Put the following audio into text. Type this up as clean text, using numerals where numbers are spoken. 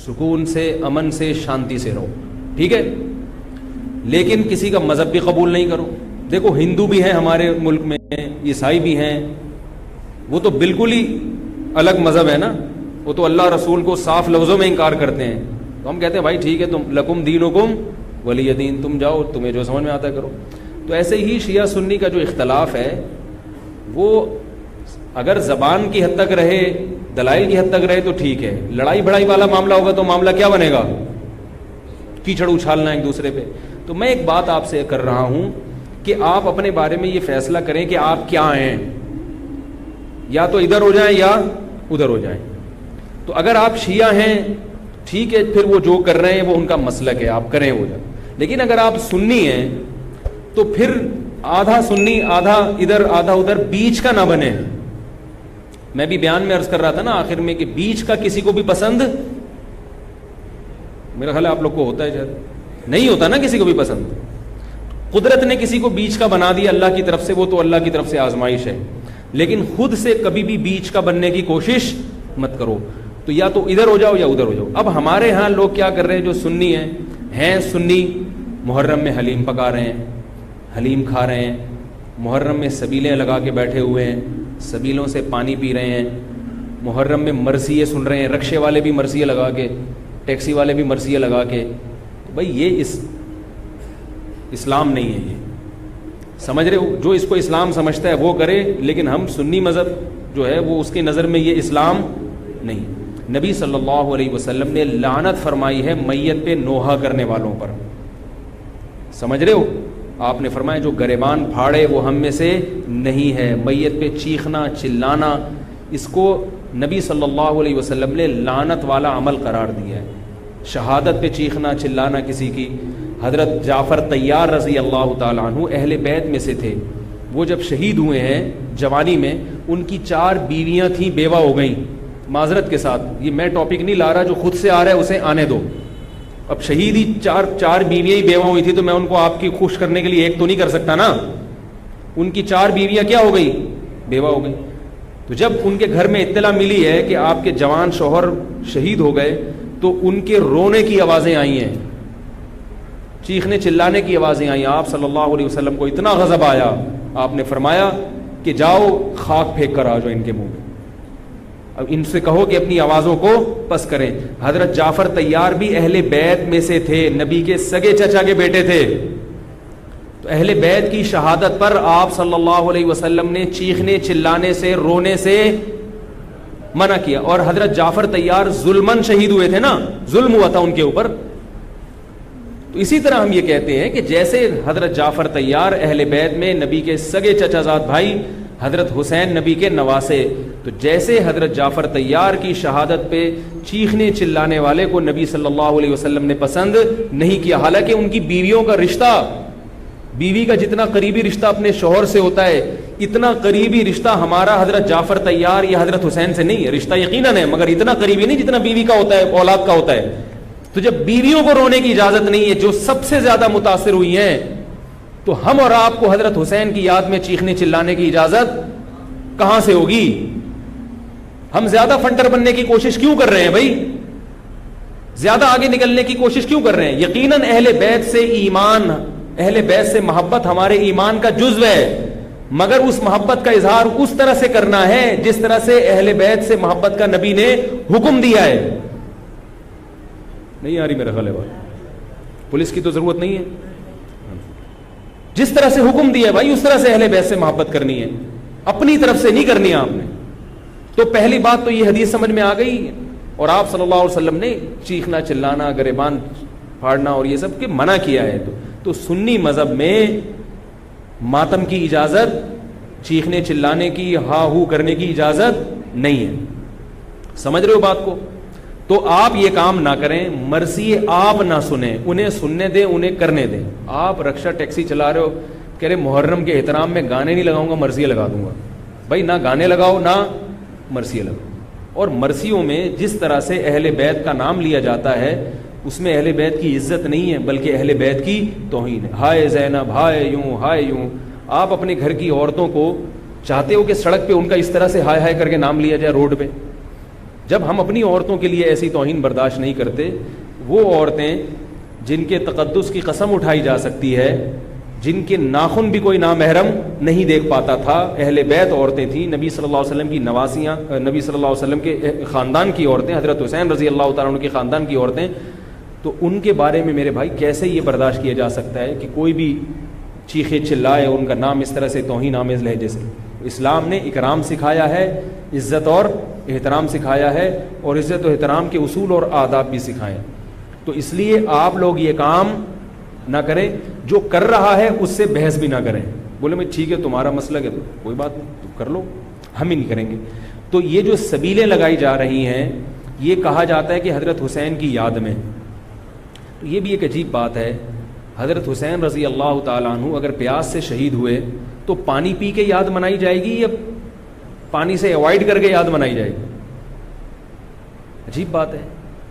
سکون سے، امن سے، شانتی سے رہو، ٹھیک ہے، لیکن کسی کا مذہب بھی قبول نہیں کرو. دیکھو ہندو بھی ہیں ہمارے ملک میں، عیسائی بھی ہیں، وہ تو بالکل ہی الگ مذہب ہے نا، وہ تو اللہ رسول کو صاف لفظوں میں انکار کرتے ہیں. تو ہم کہتے ہیں بھائی ٹھیک ہے، تم لکم دینکم ولی دین، تم جاؤ، تمہیں جو سمجھ میں آتا ہے کرو. تو ایسے ہی شیعہ سنی کا جو اختلاف ہے وہ اگر زبان کی حد تک رہے، دلائل کی حد تک رہے تو ٹھیک ہے. لڑائی بڑائی والا معاملہ ہوگا تو معاملہ کیا بنے گا؟ کیچڑ اچھالنا ایک دوسرے پہ. تو میں ایک بات آپ سے کر رہا ہوں کہ آپ اپنے بارے میں یہ فیصلہ کریں کہ آپ کیا ہیں، یا تو ادھر ہو جائیں یا ادھر ہو جائیں. تو اگر آپ شیعہ ہیں ٹھیک ہے، پھر وہ جو کر رہے ہیں وہ ان کا مسلک ہے، آپ کریں وہ جائیں. لیکن اگر آپ سنی ہیں تو پھر آدھا سنی آدھا ادھر آدھا ادھر، بیچ کا نہ بنے. میں بھی بیان میں عرض کر رہا تھا نا آخر میں کہ بیچ کا کسی کو بھی پسند، میرا خیال ہے آپ لوگ کو ہوتا ہے، شاید نہیں ہوتا نا کسی کو بھی پسند. قدرت نے کسی کو بیچ کا بنا دیا اللہ کی طرف سے، وہ تو اللہ کی طرف سے آزمائش ہے، لیکن خود سے کبھی بھی بیچ کا بننے کی کوشش مت کرو. تو یا تو ادھر ہو جاؤ یا ادھر ہو جاؤ. اب ہمارے ہاں لوگ کیا کر رہے ہیں جو سنی ہیں سنی، محرم میں حلیم پکا رہے ہیں، حلیم کھا رہے ہیں، محرم میں سبیلیں لگا کے بیٹھے ہوئے ہیں، سبیلوں سے پانی پی رہے ہیں، محرم میں مرثیے سن رہے ہیں، رکشے والے بھی مرثیے لگا کے، ٹیکسی والے بھی مرثیے لگا کے. بھائی یہ اسلام نہیں ہے، یہ سمجھ رہے ہو؟ جو اس کو اسلام سمجھتا ہے وہ کرے، لیکن ہم سنی مذہب جو ہے وہ اس کی نظر میں یہ اسلام نہیں. نبی صلی اللہ علیہ وسلم نے لعنت فرمائی ہے میت پہ نوحہ کرنے والوں پر، سمجھ رہے ہو؟ آپ نے فرمایا جو گریبان پھاڑے وہ ہم میں سے نہیں ہے. میت پہ چیخنا چلانا، اس کو نبی صلی اللہ علیہ وسلم نے لعنت والا عمل قرار دیا ہے. شہادت پہ چیخنا چلانا کسی کی. حضرت جعفر طیار رضی اللہ تعالیٰ عنہ اہل بیت میں سے تھے، وہ جب شہید ہوئے ہیں جوانی میں، ان کی 4 بیویاں تھیں، بیوہ ہو گئیں. معذرت کے ساتھ یہ میں ٹاپک نہیں لا رہا، جو خود سے آ رہا ہے اسے آنے دو. اب شہید ہی چار بیویاں ہی بیوہ ہوئی تھی تو میں ان کو آپ کی خوش کرنے کے لیے ایک تو نہیں کر سکتا نا. ان کی 4 بیویاں کیا ہو گئی؟ بیوہ ہو گئی. تو جب ان کے گھر میں اطلاع ملی ہے کہ آپ کے جوان شوہر شہید ہو گئے تو ان کے رونے کی آوازیں آئی ہیں، چیخنے چلانے کی آوازیں آئی. آپ صلی اللہ علیہ وسلم کو اتنا غضب آیا، آپ نے فرمایا کہ جاؤ خاک پھینک کر آ جاؤ ان کے منہ میں، اب ان سے کہو کہ اپنی آوازوں کو پس کریں. حضرت جعفر طیار بھی اہل بیت میں سے تھے، نبی کے سگے چچا کے بیٹے تھے. تو اہل بیت کی شہادت پر آپ صلی اللہ علیہ وسلم نے چیخنے چلانے سے، رونے سے منع کیا. اور حضرت جعفر طیار ظلمن شہید ہوئے تھے نا، ظلم ہوا تھا ان کے اوپر. تو اسی طرح ہم یہ کہتے ہیں کہ جیسے حضرت جعفر طیار اہل بیت میں نبی کے سگے چچا زاد بھائی، حضرت حسین نبی کے نواسے، تو جیسے حضرت جعفر طیار کی شہادت پہ چیخنے چلانے والے کو نبی صلی اللہ علیہ وسلم نے پسند نہیں کیا. حالانکہ ان کی بیویوں کا رشتہ، بیوی کا جتنا قریبی رشتہ اپنے شوہر سے ہوتا ہے، اتنا قریبی رشتہ ہمارا حضرت جعفر طیار یا حضرت حسین سے نہیں ہے. رشتہ یقیناً ہے مگر اتنا قریبی نہیں جتنا بیوی کا ہوتا ہے، اولاد کا ہوتا ہے. تو جب بیویوں کو رونے کی اجازت نہیں ہے جو سب سے زیادہ متاثر ہوئی ہیں، تو ہم اور آپ کو حضرت حسین کی یاد میں چیخنے چلانے کی اجازت کہاں سے ہوگی؟ ہم زیادہ فنٹر بننے کی کوشش کیوں کر رہے ہیں بھائی؟ زیادہ آگے نکلنے کی کوشش کیوں کر رہے ہیں؟ یقیناً اہل بیت سے ایمان، اہل بیت سے محبت ہمارے ایمان کا جزو ہے، مگر اس محبت کا اظہار اس طرح سے کرنا ہے جس طرح سے اہل بیت سے محبت کا نبی نے حکم دیا ہے. نہیں آ رہی میرا خیال ہے بات؟ پولیس کی تو ضرورت نہیں ہے. جس طرح سے حکم دیا ہے بھائی اس طرح سے اہل بیت سے محبت کرنی ہے، اپنی طرف سے نہیں کرنی ہے آپ نے. تو پہلی بات تو یہ حدیث سمجھ میں آ گئی. اور آپ صلی اللہ علیہ وسلم نے چیخنا چلانا، گریبان پھاڑنا اور یہ سب کے منع کیا ہے. تو سنی مذہب میں ماتم کی اجازت، چیخنے چلانے کی، ہا ہو کرنے کی اجازت نہیں ہے. سمجھ رہے ہو بات کو؟ تو آپ یہ کام نہ کریں، مرثی آپ نہ سنیں، انہیں سننے دیں، انہیں کرنے دیں. آپ رکشہ ٹیکسی چلا رہے ہو، کہہ رہے محرم کے احترام میں گانے نہیں لگاؤں گا، مرثیے لگا دوں گا. بھائی نہ گانے لگاؤ نہ مرثیے لگاؤ. اور مرثیوں میں جس طرح سے اہل بیت کا نام لیا جاتا ہے اس میں اہل بیت کی عزت نہیں ہے بلکہ اہل بیت کی توہین ہے. ہائے زینب، ہائے یوں، ہائے یوں. آپ اپنے گھر کی عورتوں کو چاہتے ہو کہ سڑک پہ ان کا اس طرح سے ہائے ہائے کر کے نام لیا جائے روڈ پہ؟ جب ہم اپنی عورتوں کے لیے ایسی توہین برداشت نہیں کرتے، وہ عورتیں جن کے تقدس کی قسم اٹھائی جا سکتی ہے، جن کے ناخن بھی کوئی نامحرم نہیں دیکھ پاتا تھا، اہل بیت عورتیں تھیں، نبی صلی اللہ علیہ وسلم کی نواسیاں، نبی صلی اللہ علیہ وسلم کے خاندان کی عورتیں، حضرت حسین رضی اللہ تعالیٰ عنہ کے خاندان کی عورتیں، تو ان کے بارے میں میرے بھائی کیسے یہ برداشت کیا جا سکتا ہے کہ کوئی بھی چیخے چلائے ان کا نام اس طرح سے توہین آمیز لہجے سے؟ اسلام نے اکرام سکھایا ہے، عزت اور احترام سکھایا ہے، اور عزت و احترام کے اصول اور آداب بھی سکھائے ہیں۔ تو اس لیے آپ لوگ یہ کام نہ کریں، جو کر رہا ہے اس سے بحث بھی نہ کریں، بولے میں ٹھیک ہے تمہارا مسئلہ ہے تو کوئی بات نہیں، تم کر لو، ہم ہی نہیں کریں گے۔ تو یہ جو سبیلیں لگائی جا رہی ہیں، یہ کہا جاتا ہے کہ حضرت حسین کی یاد میں، تو یہ بھی ایک عجیب بات ہے۔ حضرت حسین رضی اللہ تعالیٰ عنہ اگر پیاس سے شہید ہوئے تو پانی پی کے یاد منائی جائے گی یا پانی سے اوائڈ کر کے یاد منائی جائے گی؟ عجیب بات ہے۔